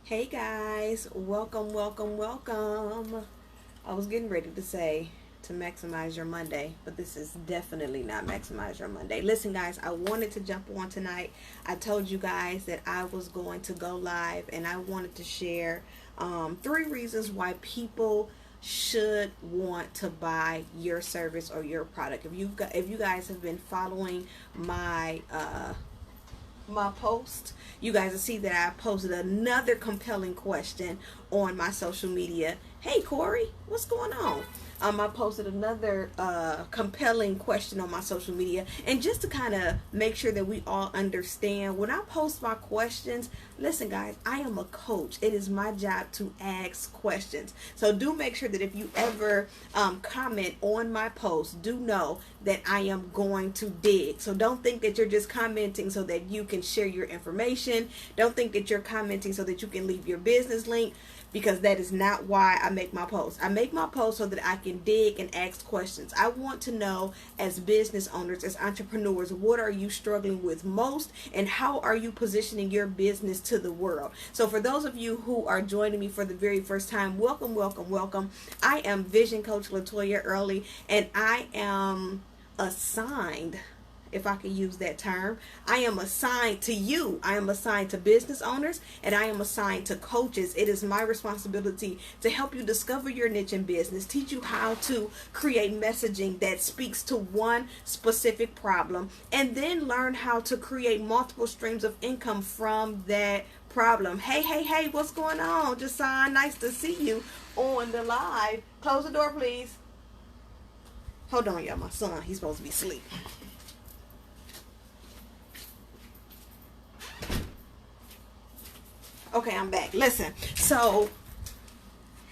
Hey guys, welcome, welcome, welcome. I was getting ready to say to maximize your Monday, but this is definitely not maximize your Monday. Listen, guys, I wanted to jump on tonight. I told you guys that I was going to go live and I wanted to share three reasons why people should want to buy your service or your product. If you guys have been following my post, you guys will see that I posted another compelling question on my social media. Hey Corey, what's going on? I posted another compelling question on my social media, and just to kind of make sure that we all understand, when I post my questions, listen guys, I am a coach. It is my job to ask questions. So do make sure that if you ever comment on my post, do know that I am going to dig. So don't think that you're just commenting so that you can share your information. Don't think that you're commenting so that you can leave your business link, because that is not why I make my posts. I make my posts so that I can dig and ask questions. I want to know, as business owners, as entrepreneurs, what are you struggling with most, and how are you positioning your business to the world? So for those of you who are joining me for the very first time, welcome, welcome, welcome. I am Vision Coach LaToya Early, and I am assigned, if I can use that term, I am assigned to you. I am assigned to business owners, and I am assigned to coaches. It is my responsibility to help you discover your niche in business, teach you how to create messaging that speaks to one specific problem, and then learn how to create multiple streams of income from that problem. Hey, what's going on? Jason, nice to see you on the live. Close the door, please. Hold on, y'all. My son, he's supposed to be asleep. Okay, I'm back. Listen, so,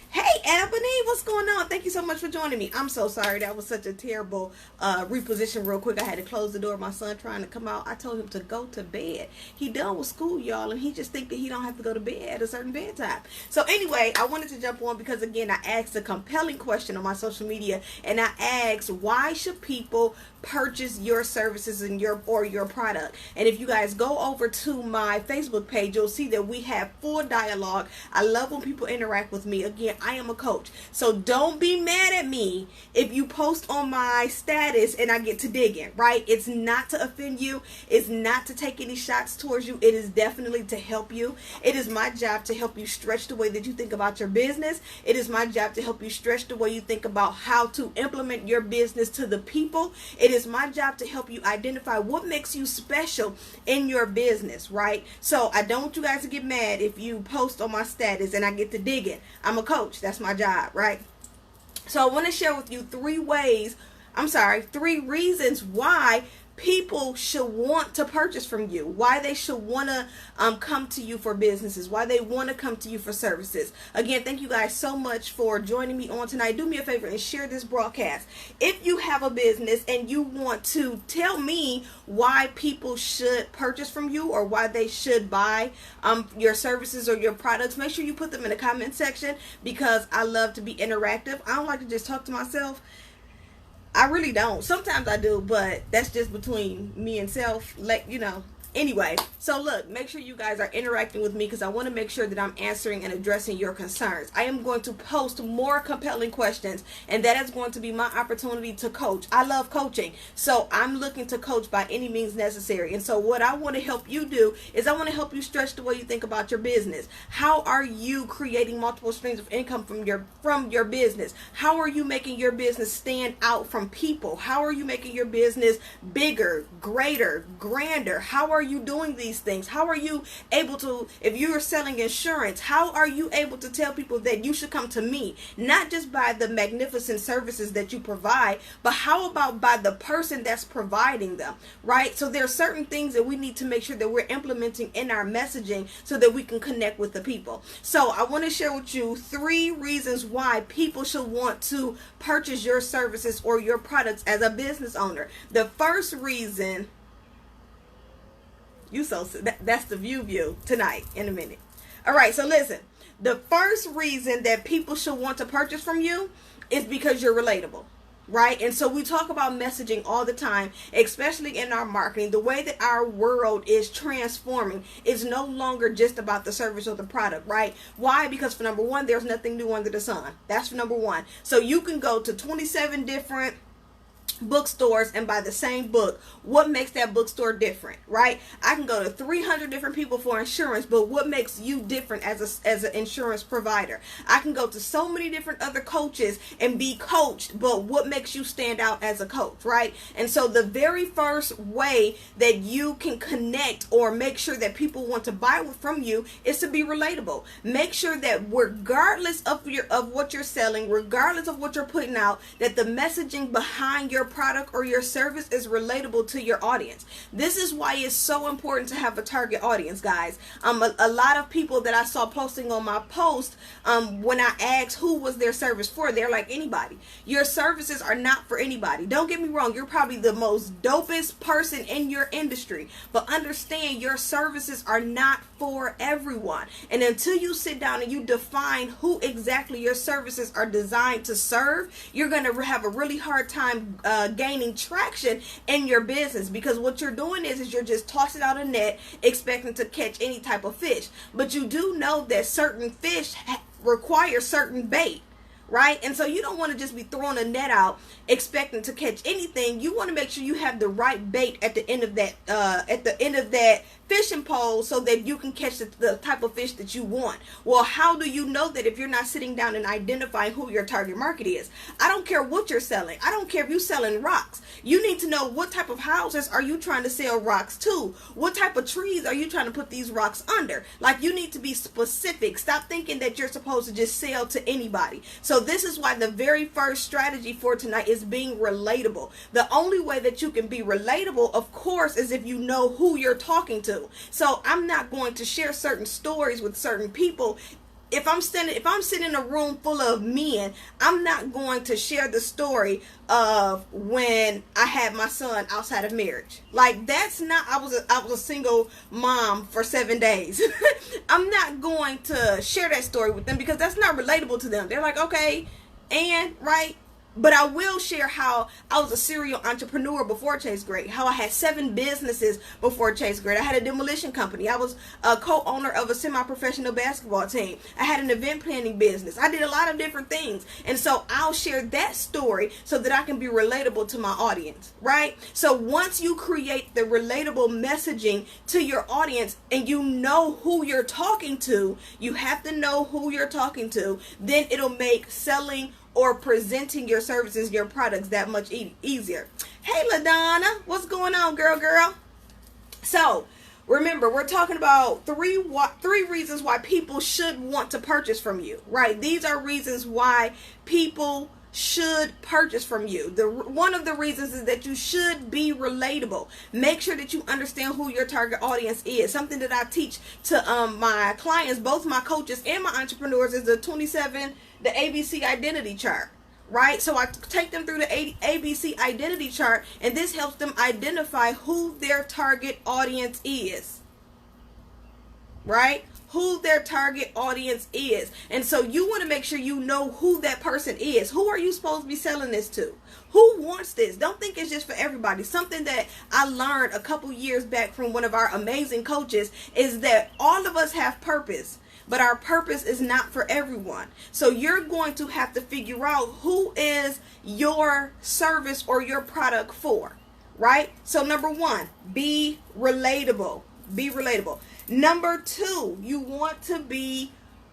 hey, Ebony, what's going on? Thank you so much for joining me. I'm so sorry. That was such a terrible reposition real quick. I had to close the door. My son trying to come out. I told him to go to bed. He done with school, y'all, and he just think that he don't have to go to bed at a certain bedtime. So anyway, I wanted to jump on because, again, I asked a compelling question on my social media, and I asked, why should people purchase your services and your product? And if you guys go over to my Facebook page, you'll see that we have full dialogue. I love when people interact with me. Again, I am a coach, so don't be mad at me if you post on my status and I get to digging, right? It's not to offend you. It's not to take any shots towards you. It is definitely to help you. It is my job to help you stretch the way that you think about your business. It is my job to help you stretch the way you think about how to implement your business to the people. It is my job to help you identify what makes you special in your business, right? So I don't want you guys to get mad if you post on my status and I get to digging. I'm a coach. That's my job, right? So I want to share with you three reasons why people should want to purchase from you, why they should want to come to you for businesses, why they want to come to you for services. Again, thank you guys so much for joining me on tonight. Do me a favor and share this broadcast. If you have a business and you want to tell me why people should purchase from you or why they should buy your services or your products, make sure you put them in the comment section, because I love to be interactive. I don't like to just talk to myself. I really don't. Sometimes I do, but that's just between me and self. Anyway, so look, make sure you guys are interacting with me, because I want to make sure that I'm answering and addressing your concerns. I am going to post more compelling questions, and that is going to be my opportunity to coach. I love coaching, so I'm looking to coach by any means necessary. And so what I want to help you do is I want to help you stretch the way you think about your business. How are you creating multiple streams of income from your business? How are you making your business stand out from people? How are you making your business bigger, greater, grander? How are you doing these things? How are you able to, if you are selling insurance, how are you able to tell people that you should come to me? Not just by the magnificent services that you provide, but how about by the person that's providing them, right? So there are certain things that we need to make sure that we're implementing in our messaging so that we can connect with the people. So I want to share with you three reasons why people should want to purchase your services or your products as a business owner. The first reason, that's the view tonight in a minute. All right, so listen. The first reason that people should want to purchase from you is because you're relatable. right? And so we talk about messaging all the time, especially in our marketing. The way that our world is transforming is no longer just about the service or the product, right? Why? Because for number one, there's nothing new under the sun. That's for number one. So you can go to 27 different bookstores and buy the same book. What makes that bookstore different, right? I can go to 300 different people for insurance, but what makes you different as an insurance provider? I can go to so many different other coaches and be coached, but what makes you stand out as a coach, right? And so the very first way that you can connect or make sure that people want to buy from you is to be relatable. Make sure that regardless of what you're selling, regardless of what you're putting out, that the messaging behind your product or your service is relatable to your audience. This is why it's so important to have a target audience, guys. A lot of people that I saw posting on my post, when I asked who was their service for, they're like, anybody. Your services are not for anybody. Don't get me wrong, you're probably the most dopest person in your industry, but understand your services are not for everyone. And until you sit down and you define who exactly your services are designed to serve, you're going to have a really hard time gaining traction in your business, because what you're doing is you're just tossing out a net expecting to catch any type of fish. But you do know that certain fish require certain bait, right? And so you don't want to just be throwing a net out expecting to catch anything. You want to make sure you have the right bait at the end of that fishing pole so that you can catch the type of fish that you want. Well, how do you know that if you're not sitting down and identifying who your target market is? I don't care what you're selling. I don't care if you're selling rocks. You need to know what type of houses are you trying to sell rocks to? What type of trees are you trying to put these rocks under? Like, you need to be specific. Stop thinking that you're supposed to just sell to anybody. So this is why the very first strategy for tonight is being relatable. The only way that you can be relatable, of course, is if you know who you're talking to. So I'm not going to share certain stories with certain people. If I'm sitting in a room full of men, I'm not going to share the story of when I had my son outside of marriage. Like, that's not, I was a single mom for 7 days. I'm not going to share that story with them because that's not relatable to them. They're like, okay, and right. But I will share how I was a serial entrepreneur before Chase Grade, how I had 7 businesses before Chase Grade. I had a demolition company. I was a co-owner of a semi-professional basketball team. I had an event planning business. I did a lot of different things. And so I'll share that story so that I can be relatable to my audience, right? So once you create the relatable messaging to your audience and you know who you're talking to, you have to know who you're talking to, then it'll make selling or presenting your services, your products, that much easier. Hey, LaDonna, what's going on, girl? So remember, we're talking about three reasons why people should want to purchase from you, right? These are reasons why people should purchase from you. One of the reasons is that you should be relatable. Make sure that you understand who your target audience is. Something that I teach to my clients, both my coaches and my entrepreneurs, is the ABC identity chart, right? So I take them through the ABC identity chart, and this helps them identify who their target audience is, right? Who their target audience is. And so you want to make sure you know who that person is. Who are you supposed to be selling this to? Who wants this? Don't think it's just for everybody. Something that I learned a couple years back from one of our amazing coaches is that all of us have purpose, but our purpose is not for everyone. So you're going to have to figure out who is your service or your product for, right? So number 1, be relatable. Be relatable. Number 2, you want to be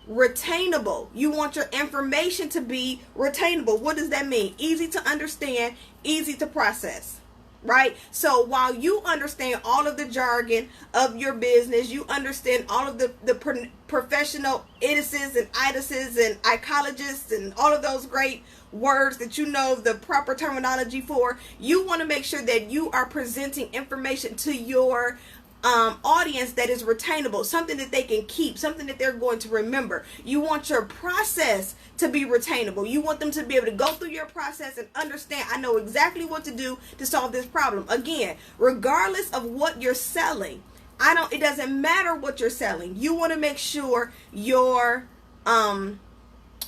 retainable. You want your information to be retainable. What does that mean? Easy to understand, easy to process, right? So while you understand all of the jargon of your business, you understand all of the professional itises and itises and ecologists and all of those great words that you know the proper terminology for, you want to make sure that you are presenting information to your audience that is retainable, something that they can keep, something that they're going to remember. You want your process to be retainable. You want them to be able to go through your process and understand, I know exactly what to do to solve this problem. Again, regardless of what you're selling, it doesn't matter what you're selling. You want to make sure your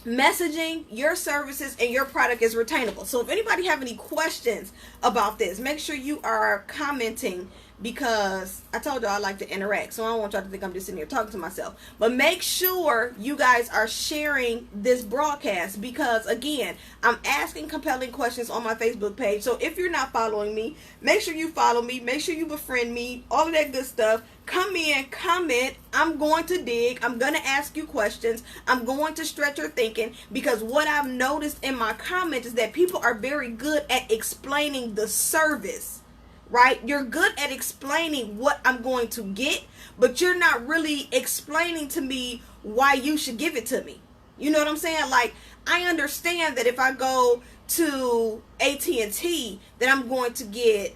messaging, your services, and your product is retainable. So if anybody have any questions about this, make sure you are commenting, because I told y'all I like to interact, so I don't want y'all to think I'm just sitting here talking to myself. But make sure you guys are sharing this broadcast, because again, I'm asking compelling questions on my Facebook page. So if you're not following me, make sure you follow me, make sure you befriend me, all of that good stuff. Come in, comment. I'm going to dig. I'm going to ask you questions. I'm going to stretch your thinking, because what I've noticed in my comments is that people are very good at explaining the service. Right? You're good at explaining what I'm going to get, but you're not really explaining to me why you should give it to me. You know what I'm saying? Like, I understand that if I go to AT&T, that I'm going to get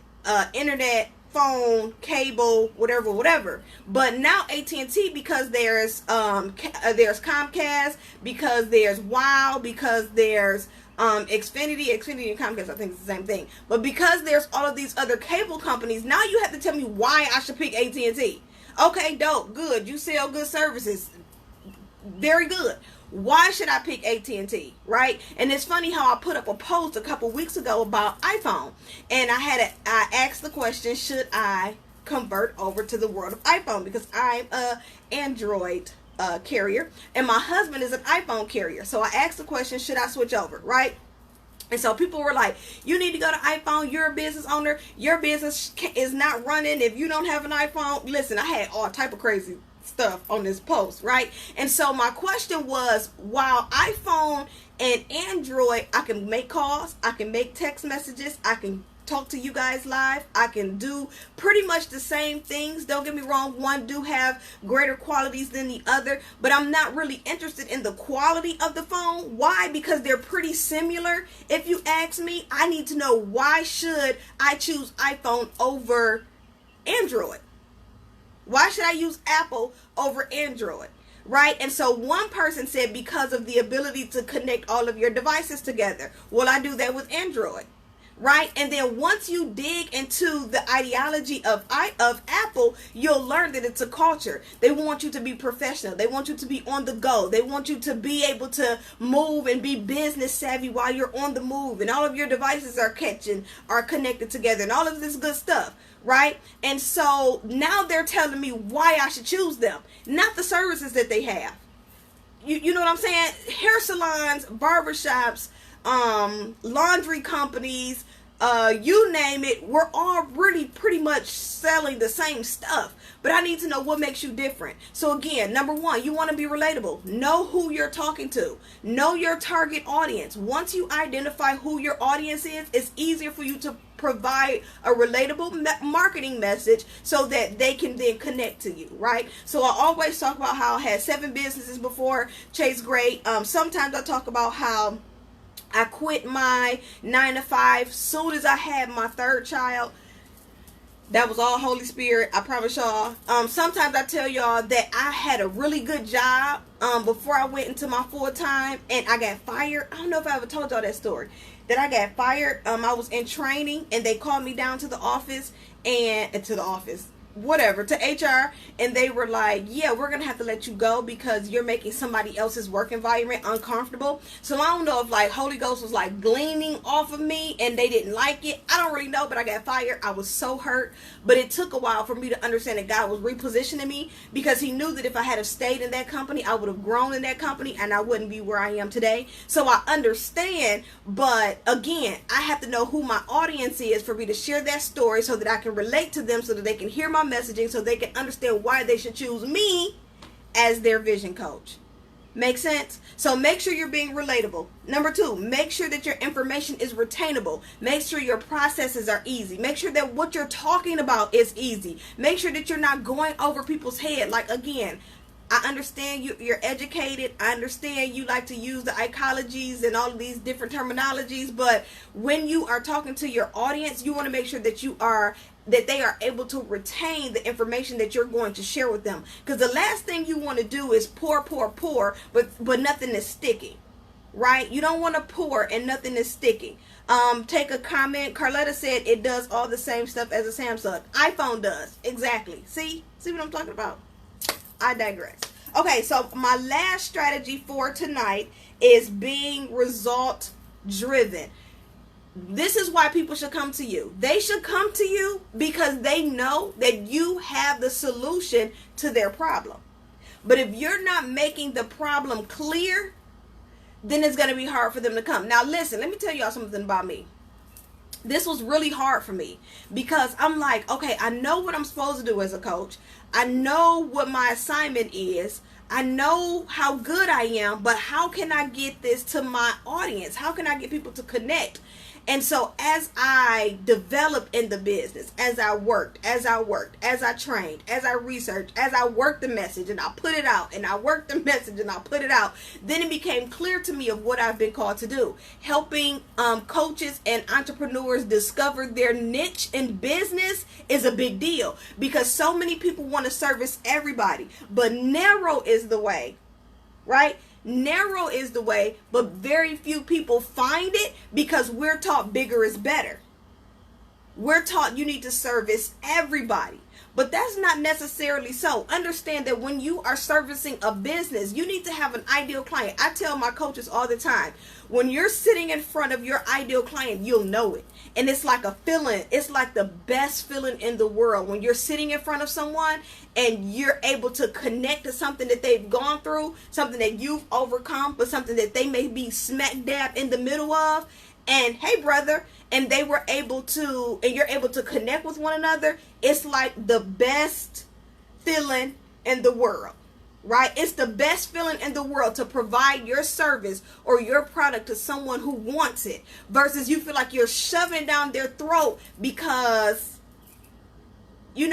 internet, phone, cable, whatever. But now AT&T, because there's Comcast, because there's WOW, because there's Xfinity and Comcast, I think it's the same thing. But because there's all of these other cable companies, now you have to tell me why I should pick AT&T. Okay, dope, good. You sell good services. Very good. Why should I pick AT&T, right? And it's funny how I put up a post a couple weeks ago about iPhone. And I asked the question, should I convert over to the world of iPhone? Because I'm a Android carrier, and my husband is an iPhone carrier. So I asked the question, should I switch over, right? And so people were like, you need to go to iPhone. You're a business owner. Your business is not running if you don't have an iPhone. Listen, I had all type of crazy stuff on this post, right? And so my question was, while iPhone and Android, I can make calls, I can make text messages, I can talk to you guys live, I can do pretty much the same things. Don't get me wrong, one do have greater qualities than the other, but I'm not really interested in the quality of the phone. Why? Because they're pretty similar. If you ask me, I need to know, why should I choose iPhone over Android? Why should I use Apple over Android? Right? And so one person said, because of the ability to connect all of your devices together. Well, I do that with Android. Right? And then once you dig into the ideology of Apple, you'll learn that it's a culture. They want you to be professional. They want you to be on the go. They want you to be able to move and be business savvy while you're on the move. And all of your devices are connected together and all of this good stuff. Right? And so now they're telling me why I should choose them, not the services that they have. You know what I'm saying? Hair salons, barbershops, laundry companies, you name it, we're all really pretty much selling the same stuff. But I need to know what makes you different. So again, number one, you want to be relatable. Know who you're talking to. Know your target audience. Once you identify who your audience is, it's easier for you to provide a relatable marketing message so that they can then connect to you, right? So I always talk about how I had 7 businesses before Chase Great. Sometimes I talk about how I quit my 9-to-5 soon as I had my 3rd child. That was all Holy Spirit, I promise y'all. Sometimes I tell y'all that I had a really good job before I went into my full-time, and I got fired. I don't know if I ever told y'all that story, that I got fired. I was in training, and they called me down to the office, to HR, and they were like, yeah, we're gonna have to let you go because you're making somebody else's work environment uncomfortable. So I don't know if like Holy Ghost was like gleaning off of me and they didn't like it. I don't really know, but I got fired. I was so hurt, but it took a while for me to understand that God was repositioning me, because he knew that if I had have stayed in that company, I would have grown in that company and I wouldn't be where I am today. So I understand, but again, I have to know who my audience is for me to share that story so that I can relate to them, so that they can hear my messaging, so they can understand why they should choose me as their vision coach. Make sense? So make sure you're being relatable. Number 2, make sure that your information is retainable. Make sure your processes are easy. Make sure that what you're talking about is easy. Make sure that you're not going over people's head. Like, again, I understand you're educated. I understand you like to use the ecologies and all of these different terminologies, but when you are talking to your audience, you want to make sure that they are able to retain the information that you're going to share with them. Because the last thing you want to do is pour, but nothing is sticking, right? You don't want to pour and nothing is sticking. Take a comment. Carletta said it does all the same stuff as a Samsung. iPhone does. Exactly. See what I'm talking about? I digress. Okay, so my last strategy for tonight is being result driven. This is why people should come to you. They should come to you because they know that you have the solution to their problem. But if you're not making the problem clear, then it's going to be hard for them to come. Now listen, let me tell y'all something about me. This was really hard for me because I'm like, okay, I know what I'm supposed to do as a coach. I know what my assignment is. I know how good I am, but how can I get this to my audience? How can I get people to connect? And so as I developed in the business, as I worked, as I trained, as I researched, as I worked the message and I put it out, and I worked the message and I put it out, then it became clear to me of what I've been called to do. Helping coaches and entrepreneurs discover their niche in business is a big deal because so many people want to service everybody, but narrow is the way, right? Narrow is the way, but very few people find it because we're taught bigger is better. We're taught you need to service everybody, but that's not necessarily so. Understand that when you are servicing a business, you need to have an ideal client. I tell my coaches all the time, when you're sitting in front of your ideal client, you'll know it. And it's like a feeling. It's like the best feeling in the world when you're sitting in front of someone and you're able to connect to something that they've gone through, something that you've overcome, but something that they may be smack dab in the middle of. And hey, brother, and they were able to, and you're able to connect with one another. It's like the best feeling in the world, right? It's the best feeling in the world to provide your service or your product to someone who wants it versus you feel like you're shoving down their throat because you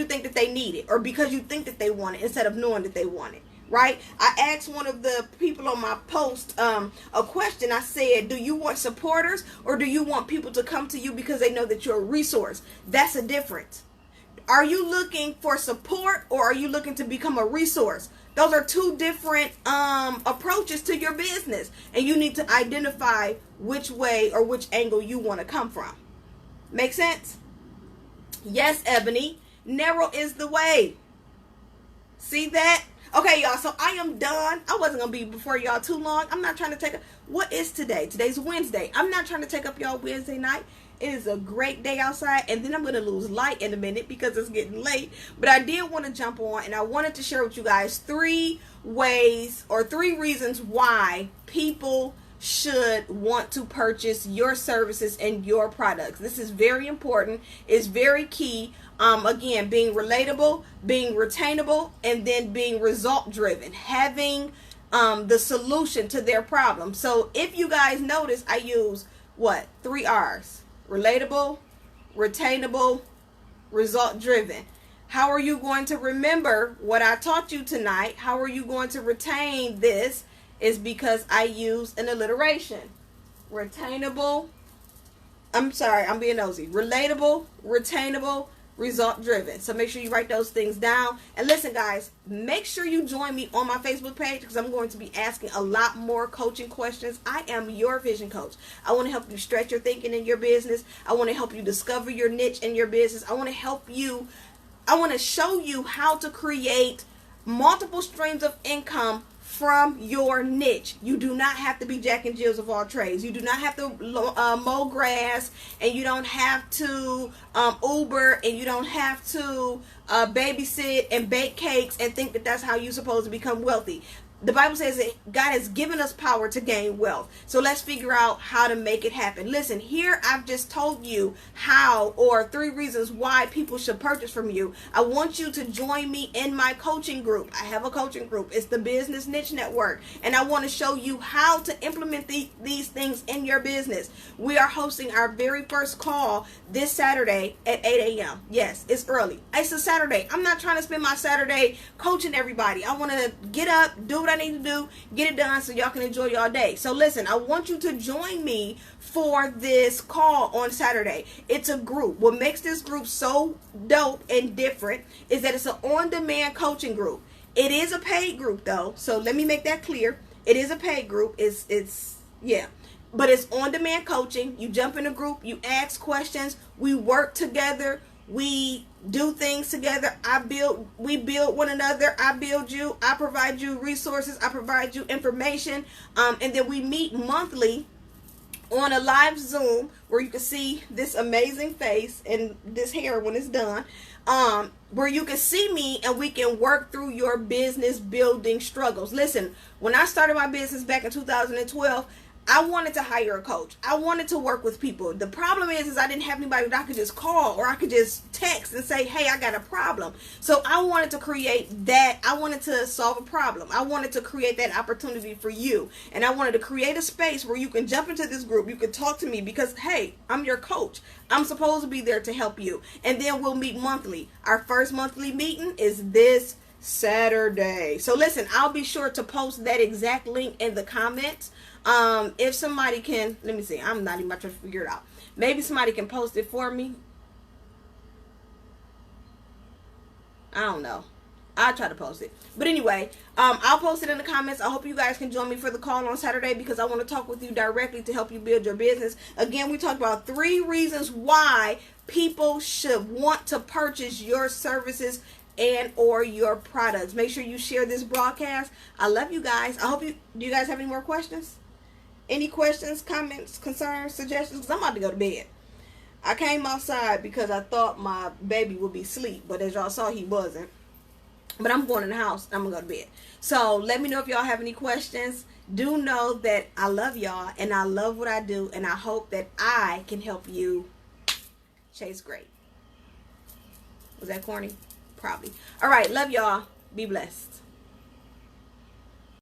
think that they need it or because you think that they want it instead of knowing that they want it. Right? I asked one of the people on my post a question. I said, do you want supporters or do you want people to come to you because they know that you're a resource? That's a difference. Are you looking for support or are you looking to become a resource? Those are two different approaches to your business, and you need to identify which way or which angle you want to come from. Make sense? Yes, Ebony. Narrow is the way. See that? Okay, y'all, so I am done. I wasn't going to be before y'all too long. I'm not trying to take up. What is today? Today's Wednesday. I'm not trying to take up y'all Wednesday night. It is a great day outside, and then I'm going to lose light in a minute because it's getting late. But I did want to jump on, and I wanted to share with you guys 3 ways or 3 reasons why people should want to purchase your services and your products. This is very important. It's very key. Again, being relatable, being retainable, and then being result driven, having the solution to their problem. So if you guys notice, I use 3 R's: relatable, retainable, result driven. How are you going to remember what I taught you tonight? How are you going to retain this? Is because I use an alliteration. Retainable, I'm sorry, I'm being nosy. Relatable, retainable, result driven. So make sure you write those things down. And listen, guys, make sure you join me on my Facebook page because I'm going to be asking a lot more coaching questions. I am your vision coach. I want to help you stretch your thinking in your business. I want to help you discover your niche in your business. I want to show you how to create multiple streams of income from your niche. You do not have to be Jack and Jills of all trades. You do not have to mow grass, and you don't have to Uber, and you don't have to babysit and bake cakes and think that that's how you're supposed to become wealthy. The Bible says that God has given us power to gain wealth. So let's figure out how to make it happen. Listen, here I've just told you how, or 3 reasons why people should purchase from you. I want you to join me in my coaching group. I have a coaching group. It's the Business Niche Network. And I want to show you how to implement these things in your business. We are hosting our very first call this Saturday at 8 a.m. Yes, it's early. It's a Saturday. I'm not trying to spend my Saturday coaching everybody. I want to get up, do what I need to do, get it done so y'all can enjoy y'all day. So listen, I want you to join me for this call on Saturday. It's a group. What makes this group so dope and different is that it's an on-demand coaching group. It is a paid group though, so let me make that clear. It is a paid group. But it's on-demand coaching. You jump in a group, you ask questions, we work together, We do things together. We build one another. I build you. I provide you resources. I provide you information. And then we meet monthly on a live Zoom where you can see this amazing face and this hair when it's done. Where you can see me and we can work through your business building struggles. Listen, when I started my business back in 2012, I wanted to hire a coach. I wanted to work with people. The problem is I didn't have anybody that I could just call or I could just text and say, hey, I got a problem. So I wanted to create that. I wanted to solve a problem. I wanted to create that opportunity for you. And I wanted to create a space where you can jump into this group. You can talk to me because, hey, I'm your coach. I'm supposed to be there to help you. And then we'll meet monthly. Our first monthly meeting is this Saturday. So listen, I'll be sure to post that exact link in the comments. If somebody can, let me see, I'm not even trying to figure it out. Maybe somebody can post it for me. I don't know. I'll try to post it. But anyway, I'll post it in the comments. I hope you guys can join me for the call on Saturday because I want to talk with you directly to help you build your business. Again, we talked about 3 reasons why people should want to purchase your services and or your products. Make sure you share this broadcast. I love you guys. I hope do you guys have any more questions? Any questions, comments, concerns, suggestions? Because I'm about to go to bed. I came outside because I thought my baby would be asleep, but as y'all saw, he wasn't. But I'm going in the house. I'm going to go to bed. So let me know if y'all have any questions. Do know that I love y'all and I love what I do. And I hope that I can help you chase great. Was that corny? Probably. All right. Love y'all. Be blessed.